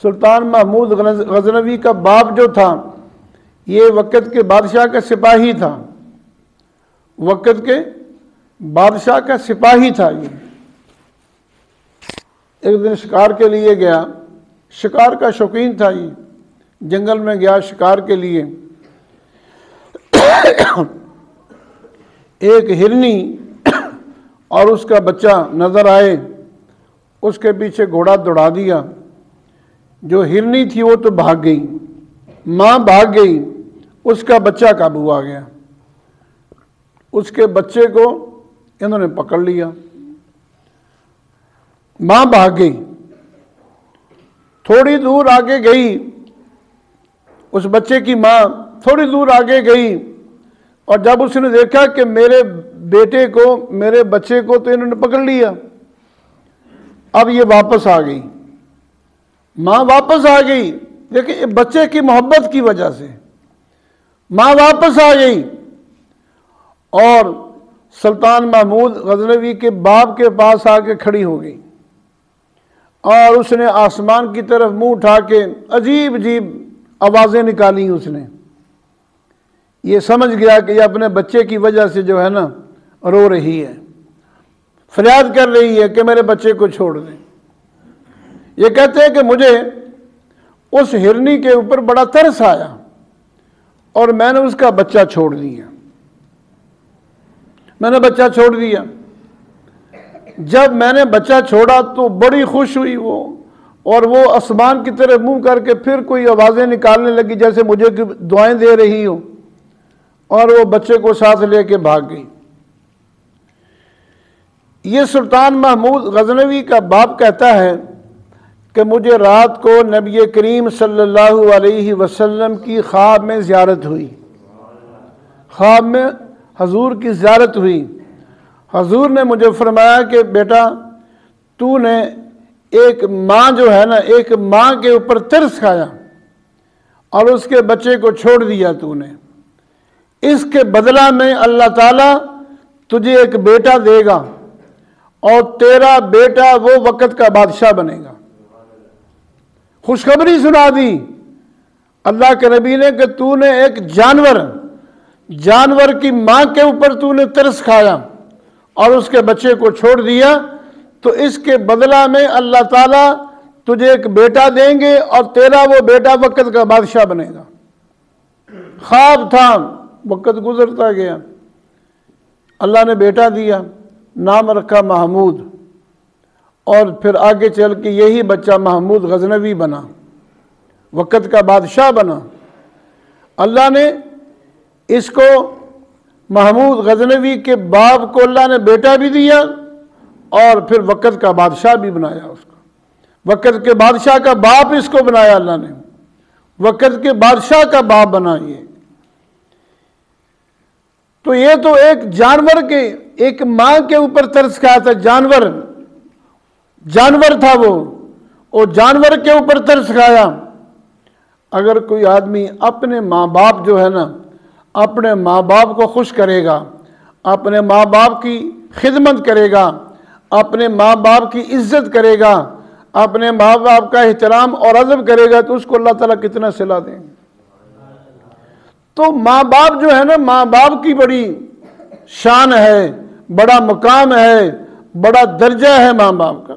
سلطان محمود غزنوی کا باپ جو تھا یہ وقت کے بادشاہ کا سپاہی تھا، وقت کے بادشاہ کا سپاہی تھا۔ یہ ایک دن شکار کے لیے گیا، شکار کا شوقین تھا، یہ جنگل میں گیا شکار کے لیے۔ ایک ہرنی اور اس کا بچہ نظر آئے، اس کے پیچھے گھوڑا دوڑا دیا۔ جو ہرنی تھی وہ تو بھاگ گئی، ماں بھاگ گئی، اس کا بچہ قابو آ گیا۔ اس کے بچے کو انہوں نے پکڑ لیا، ماں بھاگ گئی، تھوڑی دور آگے گئی، اس بچے کی ماں تھوڑی دور آگے گئی، اور جب اس نے دیکھا کہ میرے بیٹے کو، میرے بچے کو تو انہوں نے پکڑ لیا، اب یہ واپس آ گئی، ماں واپس آ گئی۔ دیکھیں بچے کی محبت کی وجہ سے ماں واپس آ گئی، اور سلطان محمود غزنوی کے باپ کے پاس آ کے کھڑی ہو گئی، اور اس نے آسمان کی طرف منہ اٹھا کے عجیب عجیب آوازیں نکالی۔ اس نے یہ سمجھ گیا کہ یہ اپنے بچے کی وجہ سے جو ہے نا رو رہی ہے، فریاد کر رہی ہے کہ میرے بچے کو چھوڑ دیں۔ یہ کہتے ہیں کہ مجھے اس ہرنی کے اوپر بڑا ترس آیا اور میں نے اس کا بچہ چھوڑ دیا، میں نے بچہ چھوڑ دیا۔ جب میں نے بچہ چھوڑا تو بڑی خوش ہوئی وہ، اور وہ آسمان کی طرف منہ کر کے پھر کوئی آوازیں نکالنے لگی جیسے مجھے دعائیں دے رہی ہو، اور وہ بچے کو ساتھ لے کے بھاگ گئی۔ یہ سلطان محمود غزنوی کا باپ کہتا ہے کہ مجھے رات کو نبی کریم صلی اللہ علیہ وسلم کی خواب میں زیارت ہوئی، خواب میں حضور کی زیارت ہوئی۔ حضور نے مجھے فرمایا کہ بیٹا تو نے ایک ماں جو ہے نا، ایک ماں کے اوپر ترس کھایا اور اس کے بچے کو چھوڑ دیا تو نے، اس کے بدلہ میں اللہ تعالیٰ تجھے ایک بیٹا دے گا، اور تیرا بیٹا وہ وقت کا بادشاہ بنے گا۔ خوشخبری سنا دی اللہ کے نبی نے کہ تو نے ایک جانور کی ماں کے اوپر تو نے ترس کھایا اور اس کے بچے کو چھوڑ دیا، تو اس کے بدلہ میں اللہ تعالیٰ تجھے ایک بیٹا دیں گے اور تیرا وہ بیٹا وقت کا بادشاہ بنے گا۔ خواب تھا، وقت گزرتا گیا، اللہ نے بیٹا دیا، نام رکھا محمود، اور پھر آگے چل کے یہی بچہ محمود غزنوی بنا، وقت کا بادشاہ بنا۔ اللہ نے اس کو، محمود غزنوی کے باپ کو اللہ نے بیٹا بھی دیا اور پھر وقت کا بادشاہ بھی بنایا اس کو، وقت کے بادشاہ کا باپ اس کو بنایا اللہ نے، وقت کے بادشاہ کا باپ بنا۔ یہ تو ایک جانور کے، ایک ماں کے اوپر ترس کھایا تھا، جانور تھا وہ، اور جانور کے اوپر ترس کھایا۔ اگر کوئی آدمی اپنے ماں باپ جو ہے نا، اپنے ماں باپ کو خوش کرے گا، اپنے ماں باپ کی خدمت کرے گا، اپنے ماں باپ کی عزت کرے گا، اپنے ماں باپ کا احترام اور ادب کرے گا، تو اس کو اللہ تعالیٰ کتنا صلہ دیں گے۔ تو ماں باپ جو ہے نا، ماں باپ کی بڑی شان ہے، بڑا مقام ہے، بڑا درجہ ہے ماں باپ کا۔